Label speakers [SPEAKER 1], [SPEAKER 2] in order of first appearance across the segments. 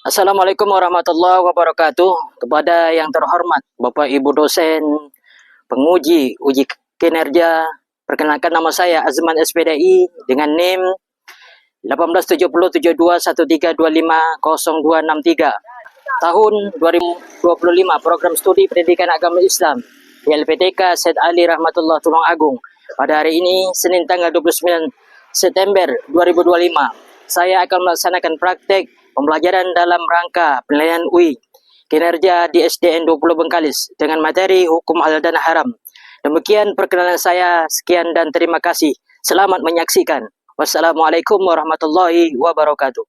[SPEAKER 1] Assalamualaikum warahmatullahi wabarakatuh. Kepada yang terhormat Bapak Ibu dosen, penguji, uji kinerja, perkenalkan nama saya Azman SPDI dengan NIM 18707213250263 tahun 2025, program studi pendidikan agama Islam YLPTK Syed Ali Rahmatullah Tulung Agung. Pada hari ini Senin tanggal 29 September 2025, saya akan melaksanakan praktek pembelajaran dalam rangka penilaian UI kinerja di SDN 20 Bengkalis dengan materi hukum halal dan haram. Demikian perkenalan saya, sekian dan terima kasih. Selamat menyaksikan. Wassalamualaikum warahmatullahi wabarakatuh.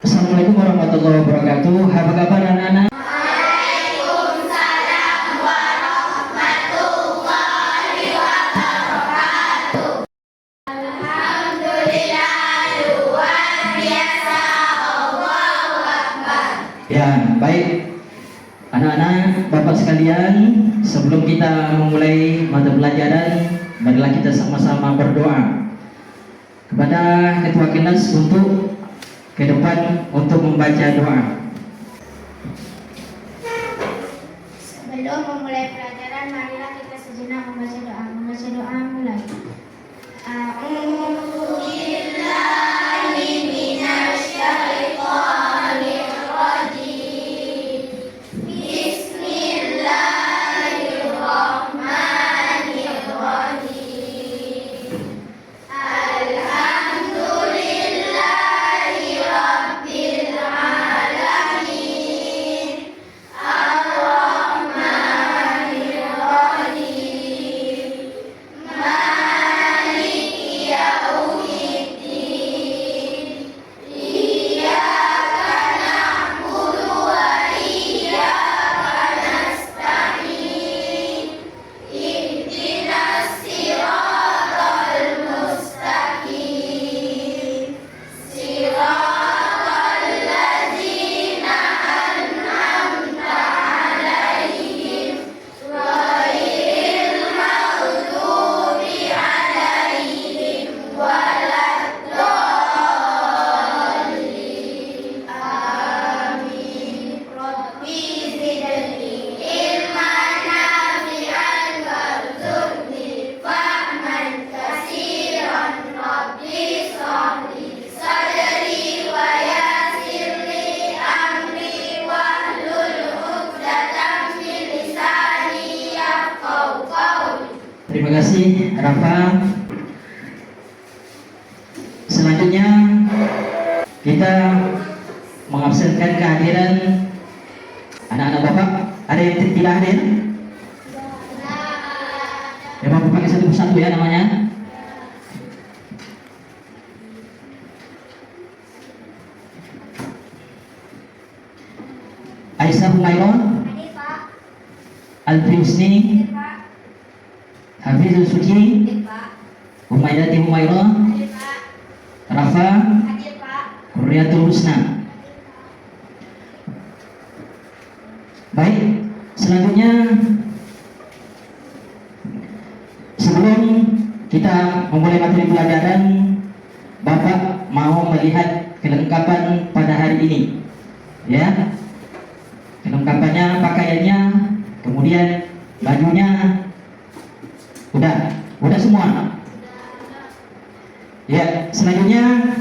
[SPEAKER 2] Assalamualaikum warahmatullahi wabarakatuh. Apa kabar anak-anak? Ya, baik anak-anak, bapak sekalian, sebelum kita memulai mata pelajaran, marilah kita sama-sama berdoa kepada ketua kelas untuk ke depan untuk membaca doa.
[SPEAKER 3] Sebelum memulai pelajaran, marilah kita sejenak membaca doa. Membaca doa mulai.
[SPEAKER 2] Terima kasih Rafa. Selanjutnya kita mengabsenkan kehadiran anak-anak bapak. Ada yang tidak hadir? Ya, bapak pakai satu persatu ya namanya. Aisyah Humayron,
[SPEAKER 3] Hadir, Pak.
[SPEAKER 2] Alfi Husni,
[SPEAKER 3] Hadir, Pak.
[SPEAKER 2] Hafizul Suci,
[SPEAKER 3] Hadir, Pak.
[SPEAKER 2] Humaydati Humayron,
[SPEAKER 3] Hadir, Pak.
[SPEAKER 2] Rafa,
[SPEAKER 3] Hadir, Pak.
[SPEAKER 2] Kurniatul Husna. Baik, selanjutnya sebelum kita memulai materi pelajaran, Bapak mau melihat kelengkapan pada hari ini. Ya. Kelengkapannya, pakaiannya, kemudian bajunya, udah semua. Ya, selanjutnya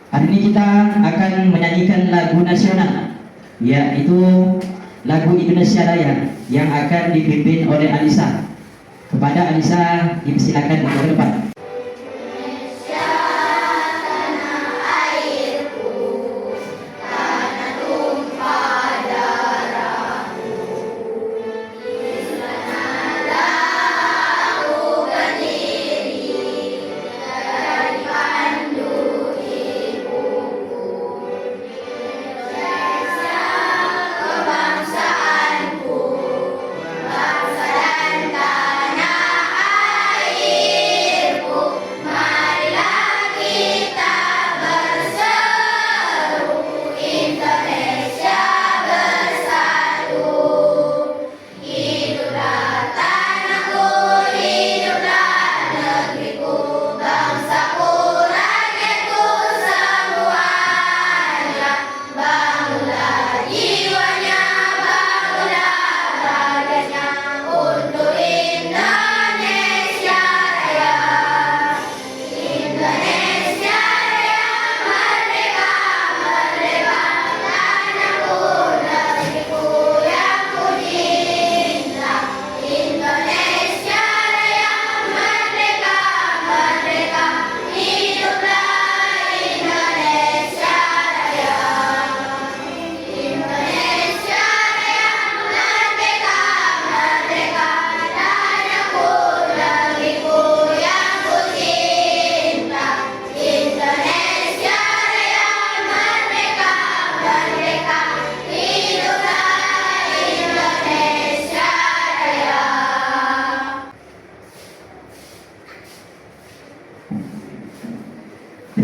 [SPEAKER 2] hari ini kita akan menyanyikan lagu nasional, yaitu lagu Indonesia Raya yang akan dipimpin oleh Alisa. Kepada Alisa dipersilakan ke depan.
[SPEAKER 3] Bangsa dan tanah airku.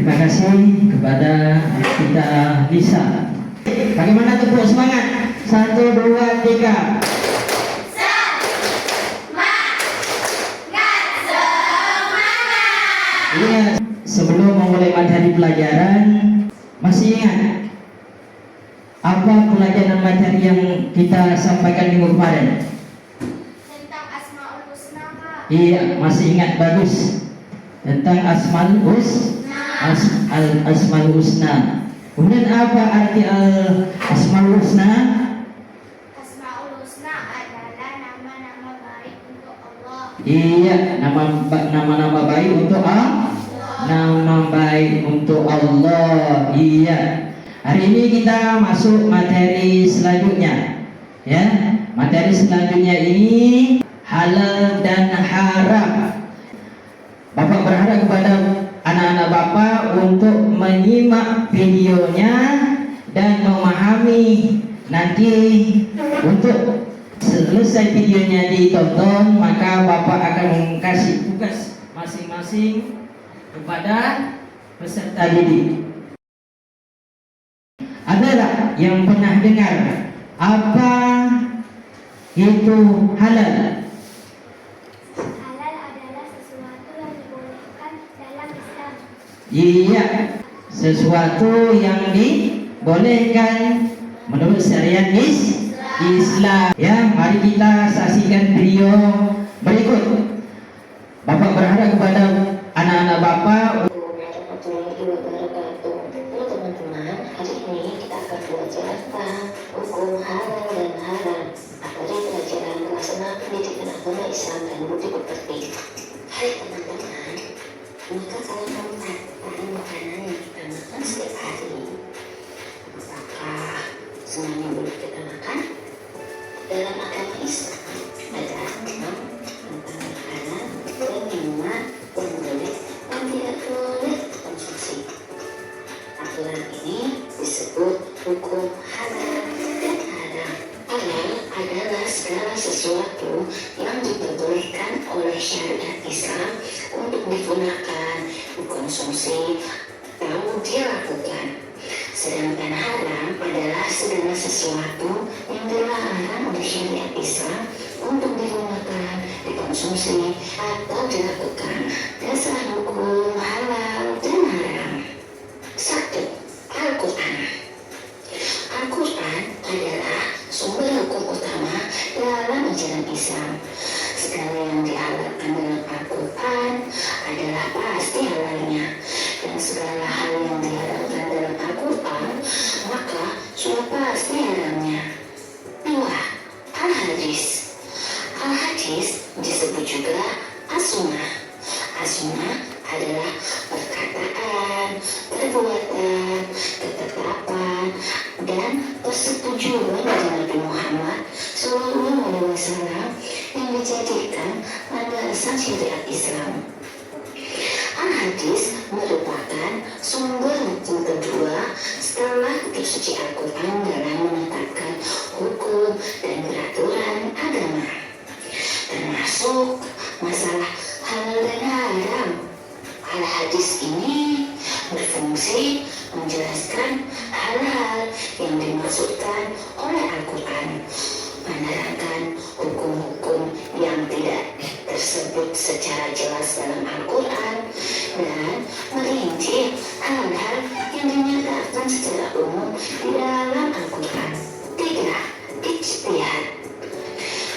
[SPEAKER 2] Terima kasih kepada kita Lisa. Bagaimana tepuk semangat? 1, 2, 3. Ingat, sebelum memulai materi pelajaran, masih ingat apa pelajaran materi yang kita sampaikan minggu kemarin?
[SPEAKER 3] Tentang Asmaul Husna, Kak.
[SPEAKER 2] Iya, masih ingat, bagus. Tentang Asmaul Husna. Kemudian apa arti Asmaul Husna?
[SPEAKER 3] Asmaul Husna adalah nama-nama baik untuk Allah.
[SPEAKER 2] Iya, nama-nama baik untuk nama baik untuk Allah. Iya. Hari ini kita masuk materi selanjutnya. Ya, materi selanjutnya ini halal dan haram. Bapak berharap kepada anak-anak Bapak untuk menyimak videonya dan memahami. Nanti untuk selesai videonya ditonton, maka Bapak akan kasih tugas masing-masing kepada peserta didik. Adalah yang pernah dengar apa itu halal?
[SPEAKER 3] Halal adalah sesuatu yang dibolehkan dalam Islam.
[SPEAKER 2] Iya, sesuatu yang dibolehkan menurut syariat Islam. Ya, mari kita saksikan video berikut. Bapak berharap kepada anak-anak Bapak.
[SPEAKER 4] Warahmatullahi wabarakatuh. Halo teman-teman, hari ini kita akan belajar tentang hukum halal dan haram dari pelajaran kelas 6 pendidikan agama Islam dan budi pekerti. Hai teman-teman, maka kalau melihat bahan makanan yang kita makan setiap hari, apakah semuanya boleh kita makan? Dalam agama Islam ada 6 tentang makanan dan minuman yang boleh dan tidak boleh konsumsi. Aturan ini disebut hukum halal dan haram. Halal adalah segala sesuatu yang diperbolehkan oleh syariat Islam untuk digunakan, dikonsumsi, atau dilakukan. Sedangkan haram adalah segala sesuatu yang dilarang oleh syariat Islam untuk digunakan, dikonsumsi, atau dilakukan. Dasar hukum halal dan haram. 1. Al-Quran. Al-Quran adalah sumber hukum utama dalam ajaran Islam. Segala yang dihalalkan dalam Al-Quran adalah pasti halalnya, dan segala hal yang dihalalkan dalam Al-Quran maka sudah pasti haramnya. 2. Al-Hadis. Al-Hadis disebut juga As-Sunnah. As-Sunnah adalah perkataan, perbuatan, ketetapan, dan persetujuan dari Nabi Muhammad SAW yang dijadikan landasan syariat Islam. Al-Hadis merupakan sumber hukum kedua setelah kitab suci Al-Quran dalam menetapkan hukum dan peraturan agama, termasuk masalah halal dan haram. Al-Hadis ini berfungsi menjelaskan hal-hal yang dimaksudkan oleh Al-Quran, menerangkan hukum-hukum yang tidak tersebut secara jelas dalam Al-Quran, dan merinci hal-hal yang dinyatakan secara umum di dalam Al-Quran. 3. Ijtihad.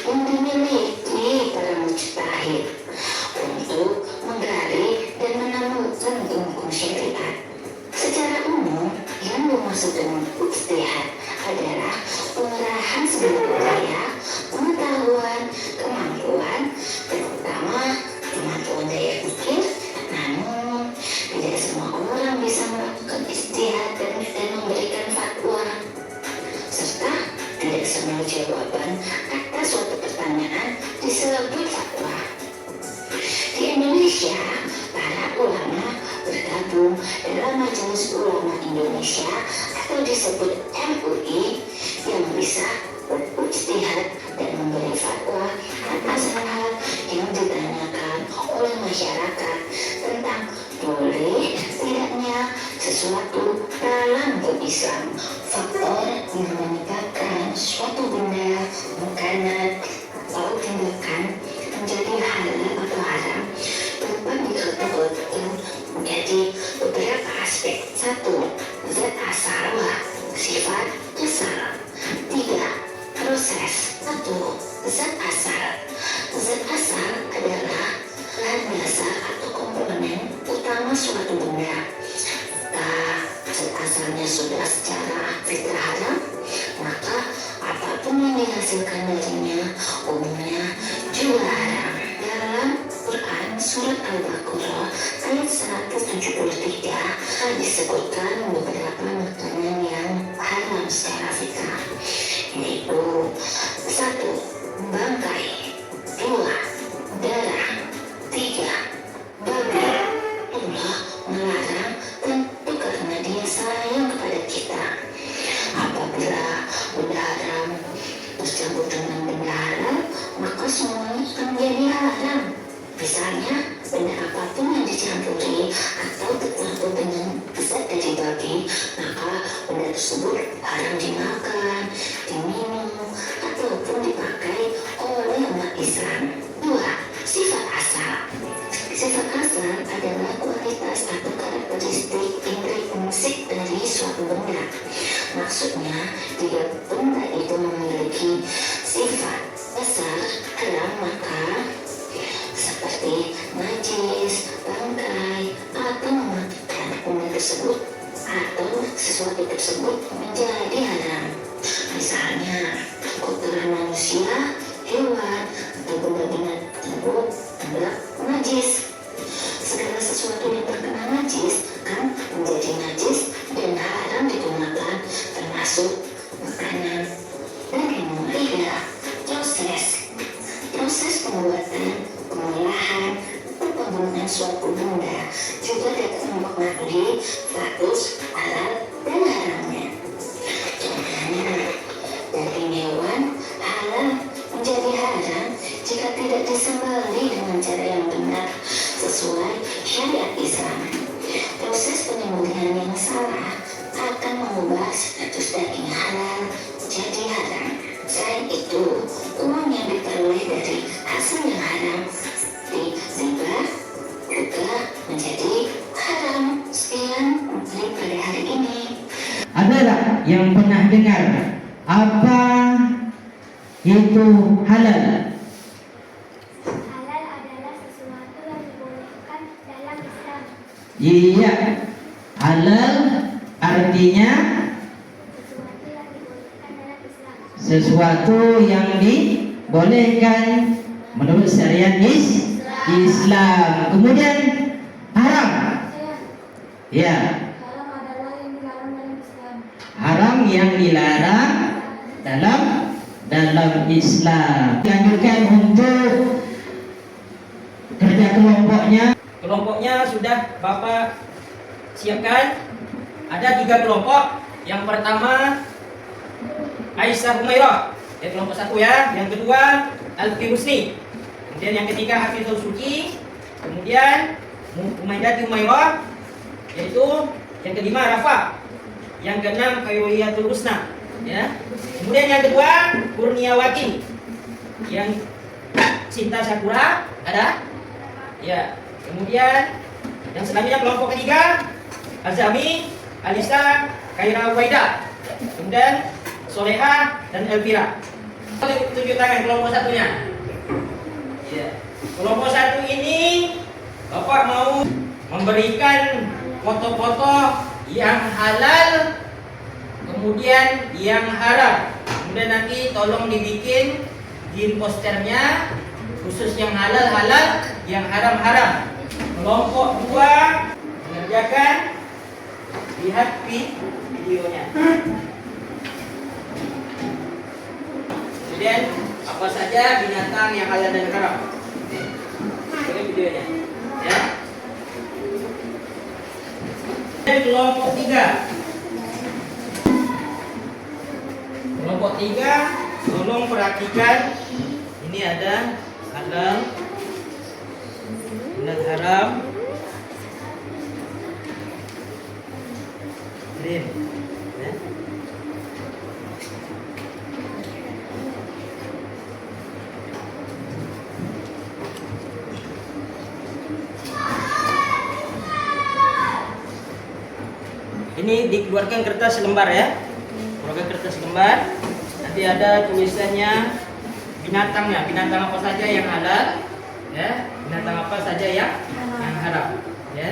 [SPEAKER 4] Yang dimiliki para mujtahid untuk menggali dan menemukan hukum syariat. Secara umum, yang dimaksud dengan ijtihad adalah pengerahan segala upaya, pengetahuan, kemampuan, terutama kemampuan daya pikir. Namun, tidak semua orang bisa melakukan ijtihad dan memberikan fatwa, serta tidak semua jawaban atas suatu pertanyaan disebut fatwa. Di Indonesia, para ulama bergabung dalam Majelis Ulama Indonesia atau disebut MUI yang bisa berijtihad dan memberi fatwa atas hal-hal yang ditanyakan oleh masyarakat tentang boleh tidaknya sesuatu dalam berislam. Faktor yang menyebabkan suatu benda, makanan, atau tindakan menjadi halal atau haram dapat dikategorikan menjadi beberapa aspek. 1. Zat asal, sifat asal. 3. Proses. 1. Zat asal. Zat asal adalah bahan dasar atau komponen utama suatu benda. Zat asalnya sudah secara fitrah haram, maka apapun yang dihasilkan darinya umumnya juga haram. Dalam Quran surat Al-Baqarah ayat 173 disebutkan beberapa makanan yang haram secara fitrah, yaitu 1. Bangkai, 2. Darah, 3. Babi. Allah melarang tentu karena Dia sayang kepada kita. Apabila benda haram tercampur dengan benda halal, maka semuanya akan menjadi haram. Misalnya, benda apapun yang dicampuri atau tercampur dengan zat dari babi, maka benda tersebut haram dimakan, diminum, ataupun dipakai oleh umat Islam. 2. Sifat asal. Sifat asal adalah kualitas atau karakteristik intrinsik dari suatu benda. Maksudnya, jika benda itu memiliki sifat dasar haram, maka seperti najis, bangkai, atau mematikan, benda tersebut atau sesuatu tersebut menjadi haram. Misalnya, kotoran manusia, hewan, atau benda-benda tersebut adalah najis. Segala sesuatu yang terkena najis kan menjadi najis dan haram digunakan, termasuk makanan dan minuman. 3. Proses pembuatan, pengolahan, atau penggunaan suatu benda juga dapat mempengaruhi status halal dan haramnya. Contohnya, daging hewan halal menjadi haram jika tidak disembelih dengan cara yang benar sesuai syariat Islam. Proses penyembelihan yang salah akan mengubah status daging halal jadi haram. Selain itu, uang yang diperoleh dari hasil yang haram seperti riba juga menjadi haram. Sekian materi pada hari ini.
[SPEAKER 2] Adalah yang pernah dengar apa itu halal?
[SPEAKER 3] Halal adalah sesuatu yang dibolehkan dalam Islam.
[SPEAKER 2] Iya, halal artinya
[SPEAKER 3] Sesuatu yang dibolehkan dalam Islam.
[SPEAKER 2] sesuatu yang dibolehkan menurut syariat Islam. Kemudian haram. Ya,
[SPEAKER 3] Haram adalah yang dilarang dalam Islam.
[SPEAKER 2] haram yang dilarang dalam Islam. Lanjutkan untuk kerja kelompoknya.
[SPEAKER 1] Kelompoknya sudah Bapak siapkan. Ada 3 kelompok. Yang pertama Aisyah Humairah, kelompok 1 ya. Yang kedua Alfi Husni. Kemudian yang ketiga Hafizul Suci. Kemudian Umaydati Humairah, yaitu yang kelima Rafa. Yang keenam Khairiyatul Husna, ya. Kemudian yang kedua Kurniawati. Yang Cinta Sakura ada? Ya. Kemudian yang selanjutnya kelompok ketiga Azami, Alisa, Khaira Waida. Kemudian Soleha dan Elvira. Tunjuk tangan kelompok satunya. Ya. Kelompok 1 ini Bapak mau memberikan foto-foto yang halal, kemudian yang haram. Kemudian nanti tolong dibikin di posternya khusus yang halal, yang haram. Kelompok 2 mengerjakan, lihat videonya. Kemudian apa saja binatang yang halal dan haram. Ini videonya, ya. Kelompok 3. Kelompok 3, tolong perhatikan. Ini ada halal dan haram. Krim. Ya. Ini dikeluarkan kertas lembar ya. Keluarkan kertas lembar. Nanti ada tulisannya binatangnya. Binatang apa saja yang halal, ya. Binatang apa saja yang haram, ya.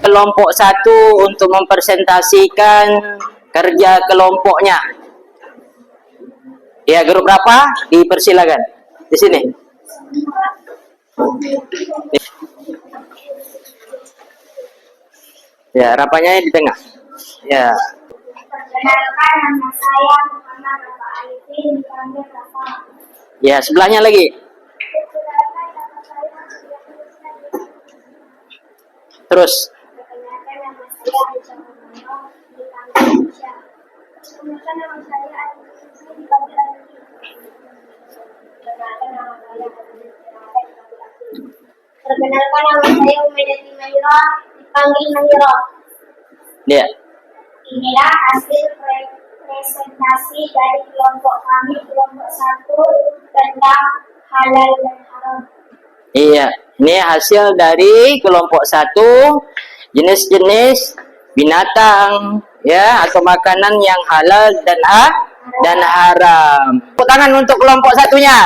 [SPEAKER 1] Kelompok satu untuk mempresentasikan kerja kelompoknya. Ya, grup berapa? Dipersilakan. Di sini. Ya, rapanya di tengah. Ya.
[SPEAKER 3] Perkenalkan, nama saya Muhammad Rafa Arifin, dipanggil Rafa.
[SPEAKER 1] Ya, sebelahnya lagi.
[SPEAKER 3] Perkenalkan, nama saya
[SPEAKER 1] Terus.
[SPEAKER 3] Perkenalkan, nama saya Aisyah Muhammad, dipanggil Aisyah. Perkenalkan, nama saya Aisyah, dipanggil Aisyah. Perkenalkan, nama saya Perkenalkan, nama saya Umaydati Mahira, dipanggil Mahira.
[SPEAKER 1] Ya.
[SPEAKER 3] Inilah hasil presentasi dari kelompok kami, kelompok 1, tentang halal dan haram.
[SPEAKER 1] Iya, ini hasil dari kelompok 1, jenis-jenis binatang ya atau makanan yang halal dan haram. Tepuk tangan untuk kelompok satunya.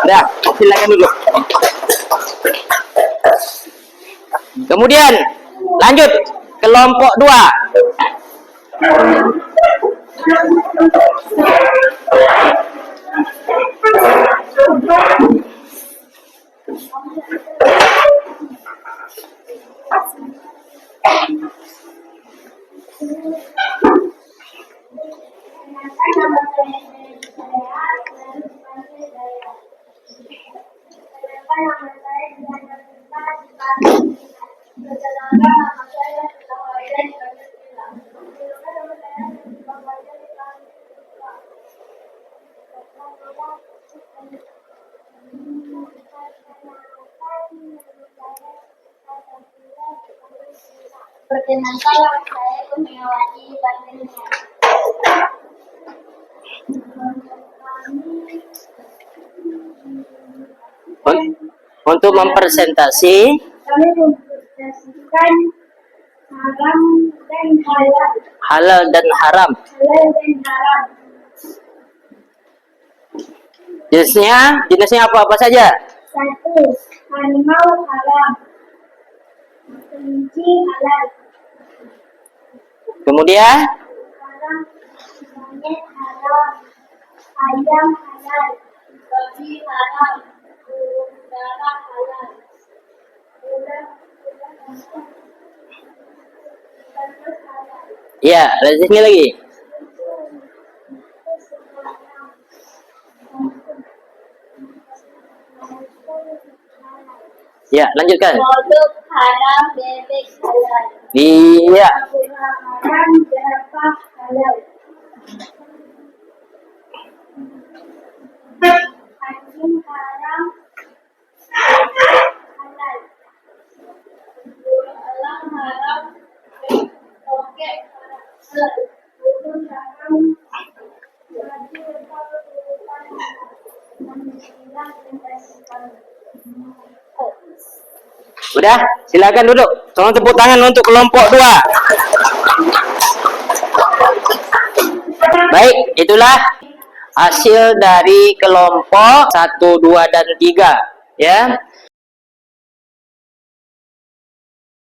[SPEAKER 1] Ya, silakan dulu. Kemudian lanjut kelompok 2.
[SPEAKER 3] Perkenalkan, nama saya Kurniawati Bandingnya.
[SPEAKER 1] Untuk mempresentasi
[SPEAKER 3] Kami mempresentasikan haram dan halal.
[SPEAKER 1] halal dan haram.
[SPEAKER 3] Halal dan haram.
[SPEAKER 1] Jenisnya apa saja?
[SPEAKER 3] 1. Harimau haram. Kelinci halal.
[SPEAKER 1] Kemudian
[SPEAKER 3] Haram. Monyet haram. Ayam halal. Babi haram. Burung dara halal. Ular halal.
[SPEAKER 1] ya, jenisnya lagi. Ya, lanjutkan.
[SPEAKER 3] Kodok haram, bebek halal.
[SPEAKER 1] Iya.
[SPEAKER 3] Gula haram, jerapah halal. Anjing haram, halal. Elang haram, tokek halal. Burung haram, babi
[SPEAKER 1] Udah, silakan duduk. Tolong tepuk tangan untuk kelompok 2. Baik, itulah hasil dari kelompok 1, 2, dan 3. Ya.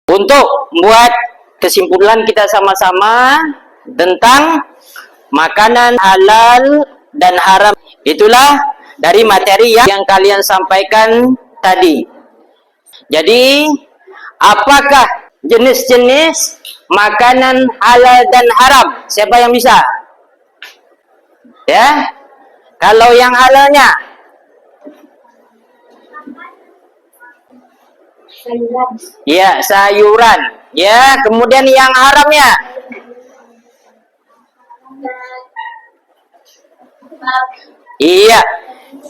[SPEAKER 1] Untuk membuat kesimpulan kita sama-sama tentang makanan halal dan haram. Itulah dari materi yang kalian sampaikan tadi. Jadi, apakah jenis-jenis makanan halal dan haram? Siapa yang bisa? Ya, kalau yang halalnya, ya sayuran. Ya, kemudian yang haramnya, iya,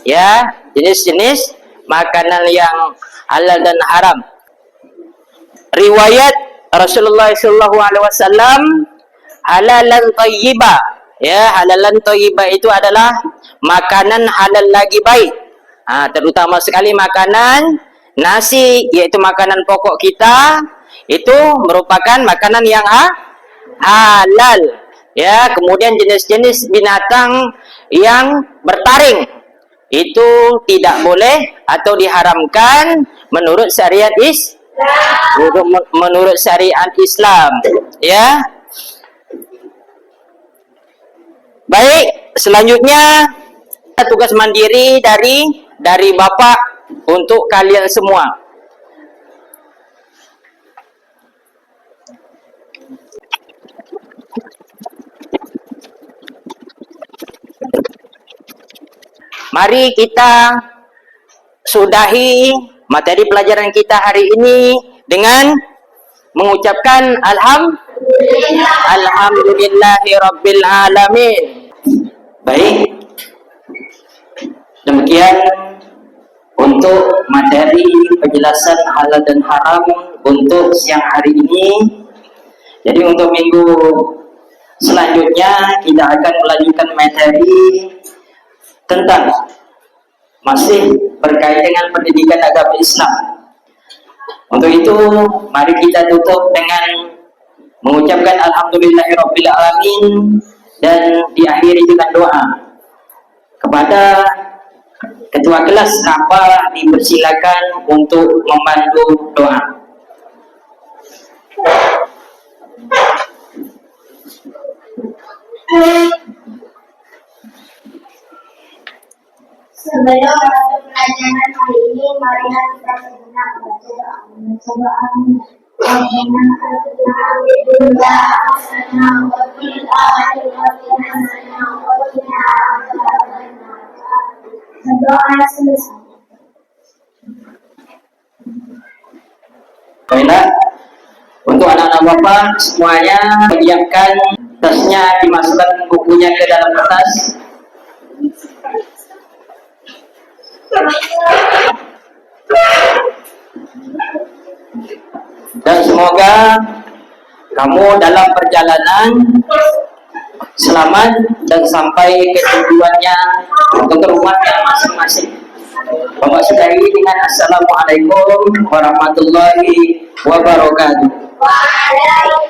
[SPEAKER 1] ya jenis-jenis makanan yang halal dan haram. Riwayat Rasulullah SAW, halalan thayyiba. Ya, halalan thayyiba itu adalah makanan halal lagi baik. Terutama sekali makanan nasi, yaitu makanan pokok kita, itu merupakan makanan yang halal. Ya, kemudian jenis-jenis binatang yang bertaring itu tidak boleh atau diharamkan menurut syariat menurut syariat Islam. Ya. Baik, selanjutnya tugas mandiri dari Bapak untuk kalian semua. Mari kita sudahi materi pelajaran kita hari ini dengan mengucapkan alhamdulillahi rabbil alamin. Baik, demikian untuk materi penjelasan halal dan haram untuk siang hari ini. Jadi untuk minggu selanjutnya kita akan melanjutkan materi tentang masih berkait dengan pendidikan agama Islam. Untuk itu, mari kita tutup dengan mengucapkan alhamdulillahirabbil alamin dan diakhiri dengan doa. Kepada ketua kelas apa dipersilakan untuk membantu doa.
[SPEAKER 3] Sebelum masuk pelajaran hari ini, marilah kita sejenak baca doa. Baca doa. Rabbana atina fid dunya hasanah wa fil akhirati hasanah wa qina adzabannar. Doa selesai.
[SPEAKER 1] Baiklah, untuk anak-anak Bapak semuanya menyiapkan tasnya, dimasukkan bukunya ke dalam tas. Dan semoga kamu dalam perjalanan selamat dan sampai ke tujuannya untuk rumahnya masing-masing. Bapak sudahi dengan assalamualaikum warahmatullahi wabarakatuh.
[SPEAKER 3] Waalaikumsalam.